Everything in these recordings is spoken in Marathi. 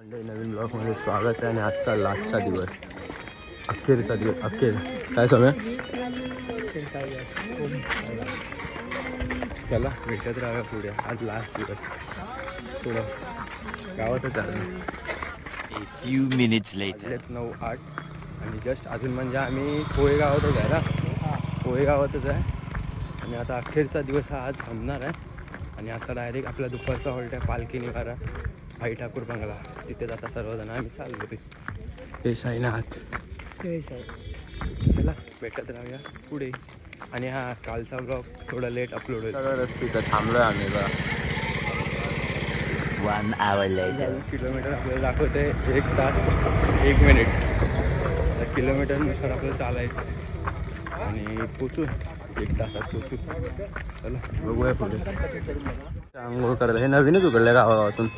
मंडळी नवीन ब्लॉगमध्ये स्वागत आहे. आणि आजचा लास्टचा दिवस, अखेरचा दिवस. अखेर काय समय, चला भेटत राहा पुढे. आज लास्ट दिवस, थोडं गावातच आलं. A few minutes later. 9:08 आणि जस्ट अजून म्हणजे आम्ही पोहेगावातच आहे ना, पोहेगावातच आहे. आणि आता अखेरचा दिवस हा आज संपणार आहे. आणि आता डायरेक्ट आपला दुपारचा हॉल्ट आहे पालखी निवारा भाई ठाकूर बंगला. तिथे जाता सर्वजण आम्ही चाललो. हे साईनाथ, चला भेटत राहूया पुढे. आणि हा कालचा ब्लॉग थोडा लेट अपलोड होईल. रस्ते थांबलो आहे आम्ही बघा. 1 hour later. किलोमीटर आपल्याला दाखवते 1 तास 1 मिनिट. तर किलोमीटरनुसार आपल्याला चालायचं आणि पोचू 1 तासात पोचू. चला बघूया पुढे. आंघोळ करायला हे नवीनच उघडलं गावागावातून,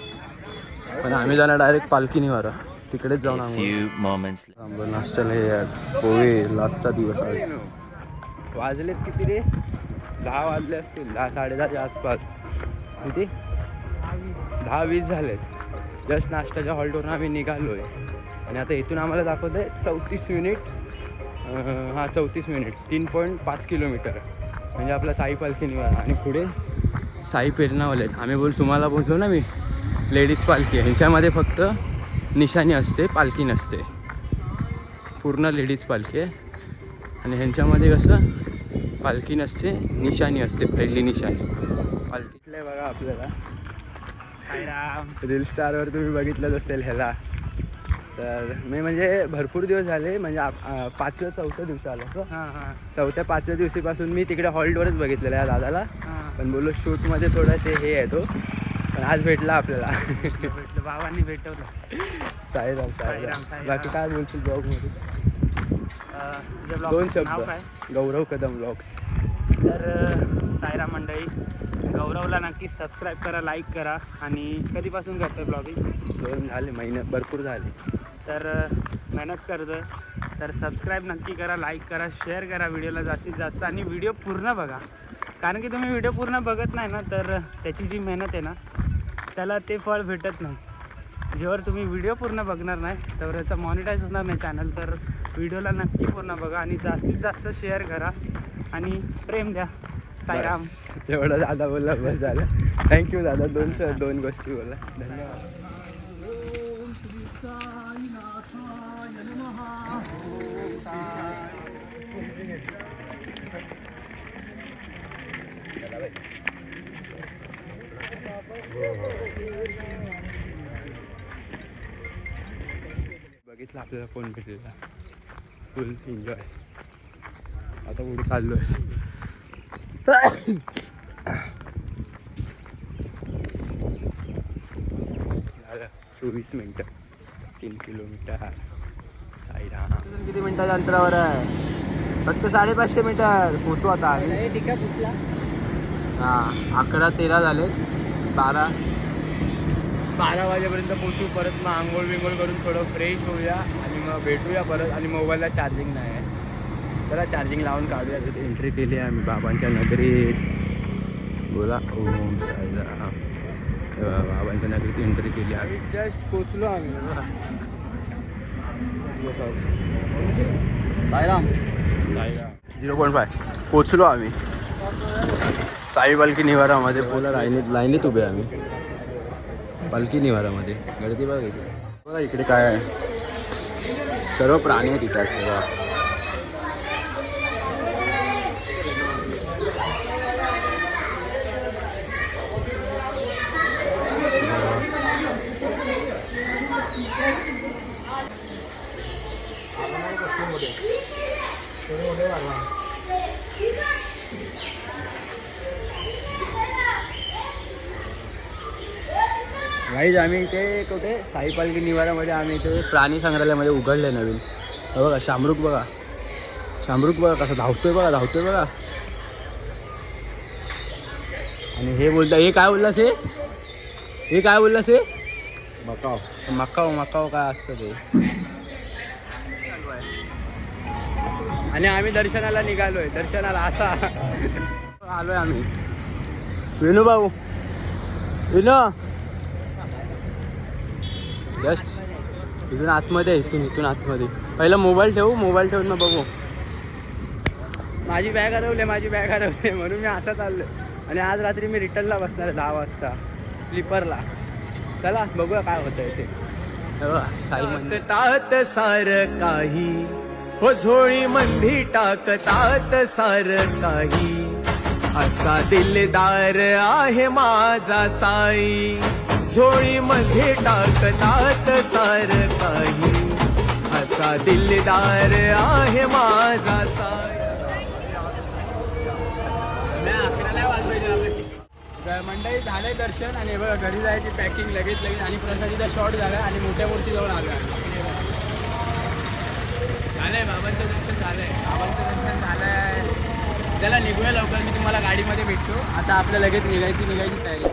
पण आम्ही जाणार डायरेक्ट पालखी निवारा, तिकडेच जाऊन आंघोळ. नाश्त्याला हे आज पोहे. लास्टचा दिवस आज. वाजलेत किती रे, 10 वाजले असतील, 10 10:30च्या आसपास. किती 10-20 झालेत. जस्ट नाश्त्याच्या हॉल्टवरून आम्ही निघालो आहे. आणि आता इथून आम्हाला दाखवतं आहे 34 मिनिट. 34 मिनिट 3.5 किलोमीटर म्हणजे आपला साई पालखी निवारा. आणि पुढे साई पेरणावाले आहेत. आम्ही तुम्हाला बोललो ना मी, लेडीज पालखी आहे. ह्यांच्यामध्ये फक्त निशाणी असते, पालखी नसते. पूर्ण लेडीज पालखी आहे. आणि ह्यांच्यामध्ये कसं पालखी नसते, निशाणी असते, पहिली निशाणी पालखीतलं बघा. आपल्याला रील स्टारवर तुम्ही बघितलंच असेल ह्याला. तर मी म्हणजे भरपूर दिवस झाले, म्हणजे 5व्या-4थ्या दिवशी आलो. चौथ्या-5व्या दिवशीपासून मी तिकडे हॉल्टवरच बघितलेलं आहे दादाला. पण बोललो शूटमध्ये थोडं ते हे आहे तो, पण आज भेटला आपल्याला. भेटलं, बाबांनी भेटवलं. साईराम. बाकी काय बोलशील ब्लॉगमध्ये? तुझ्या 2 ब्लॉग नाव शब्द. काय? गौरव कदम ब्लॉग्स. तर सायरा मंडळी, गौरवला नक्की सबस्क्राईब करा, लाईक करा. आणि कधीपासून करतोय ब्लॉगिंग? 2 झाले महिने, भरपूर झाले. तर मेहनत करतोय. तर सबस्क्राईब नक्की करा, लाईक करा, शेअर करा व्हिडिओला जास्तीत जास्त. आणि व्हिडिओ पूर्ण बघा, कारण की तुम्ही व्हिडिओ पूर्ण बघत नाही ना, तर त्याची जी मेहनत आहे ना, त्याला ते फळ भेटत नाही. जेव्हा तुम्ही व्हिडिओ पूर्ण बघणार नाही तेव्हा याचा मॉनिटाईज होणार नाही चॅनल. तर व्हिडिओला नक्की पूर्ण बघा आणि जास्तीत जास्त शेअर करा आणि प्रेम द्या. साईराम. एवढं दादा बोलला बस झालं. थँक्यू दादा. 2 गोष्टी बोला. धन्यवाद. बघितलं आपल्याला फोन भेटलेला. फुल एन्जॉय. आता पुढे चाललो आहे. झालं 24 मिनटं 3 किलोमीटर. साईराम. किती मिनिटाच्या अंतरावर आहे? फक्त 550 मीटर. पोचू आता आम्ही. ठीक आहे, पुढला. हां 11-13 झाले. 12 वाजेपर्यंत पोचू. परत मग आंघोळ बिंघोळ करून थोडं फ्रेश होऊया आणि मग भेटूया परत. आणि मोबाईलला चार्जिंग नाही आहे, चला चार्जिंग लावून काढूया. तिथे एंट्री केली आहे आम्ही बाबांच्या नगरीत. बोला ओम साईराम. बाबांच्या नगरीत एंट्री केली आम्ही. जस्ट पोचलो आम्ही. साईराम. 0.5 पोचलो आम्ही साई पालखी निवारामध्ये. बोला लाईनीत उभे आम्ही पालखी निवारामध्ये. गर्दी बघा इथे. बघा इकडे काय आहे, सर्व प्राणी आहेत इथे सगळं. गाईज आम्ही इथे कुठे साई पालखी निवारामध्ये आम्ही इथे प्राणी संग्रहालयामध्ये उघडलं आहे नवीन. बघा शामरुख. बघा शामरुख. बघा कसं धावतोय. बघा. आणि हे बोलता, हे काय बोललास? हे काय बोललास? हे मकाव काय असतं ते. आणि आम्ही दर्शनाला निघालोय. दर्शनाला असा आलोय आम्ही. विनू भाऊ, विनू जस्ट इथून आतमध्ये आहे, इथून आतमध्ये. पहिला मोबाईल ठेवू, मोबाईल ठेवून मग बघू. माझी बॅग हरवली म्हणून मी असं चाललो. आणि आज रात्री मी रिटर्नला बसणार 10 वाजता स्लीपरला. चला बघूया काय होतं ते. साई मंदिर टाकतात सार काही हो झोळी मंदी टाकतात सार काही असा दिलदार आहे माझा साई झोळी मध्ये टाकतात सार काही असा दिलदार आहे माझा साई. मंडळी झालंय दर्शन आणि बघा घरी जायची पॅकिंग लगेच आणि प्रसादीचा शॉर्ट झाला आणि मोठ्या मूर्ती जवळ आलो. झालंय बाबांचं दर्शन झालंय. त्याला निघूया लवकर, मी तुम्हाला गाडीमध्ये भेटतो. आता आपल्या लगेच निघायची तयारी.